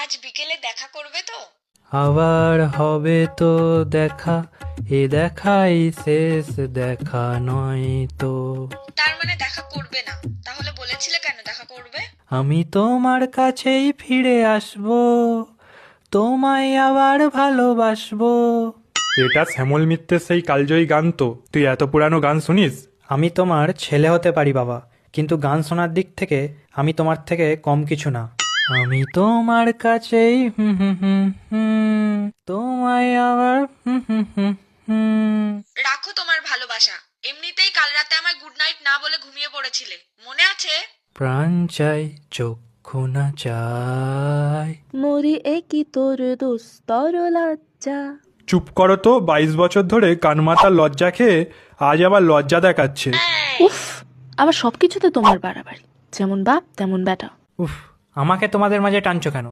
আজ বিকেলে দেখা করবে তো? আবার হবে তো দেখা, এ দেখাই শেষ দেখা নয় তো। তার মানে দেখা করবে না? তাহলে বলেছিলে কেন দেখা করবে? আমি তোমার কাছেই ফিরে আসবো, তোমায় আবার ভালোবাসবো। এটা শ্যামল মিত্রের সেই কালজয়ী গান তো? তুই এত পুরানো গান শুনিস? আমি তোমার ছেলে হতে পারি বাবা, কিন্তু গান শোনার দিক থেকে আমি তোমার থেকে কম কিছু না। আমি তোমার কাছেই হুম হুম হুম হুম, তোমায় আবার হুম হুম হুম হুম। রাখো তোমার ভালোবাসা। এমনিতেই কাল রাতে আমায় গুড নাইট না বলে ঘুমিয়ে পড়েছিলে, মনে আছে? প্রাণ চাই চক্ষু না চাই। মরি একই তোর দুস্তর লজ্জা। চুপ করো তো, 22 বছর ধরে কানমাতার লজ্জা খেয়ে আজ আবার লজ্জা দেখাচ্ছে। উফ, আবার সবকিছুতে তোমার বাড়াবাড়ি। যেমন বাপ তেমন বেটা। উফ, আমাকে তোমাদের মাঝে টানছো কেন?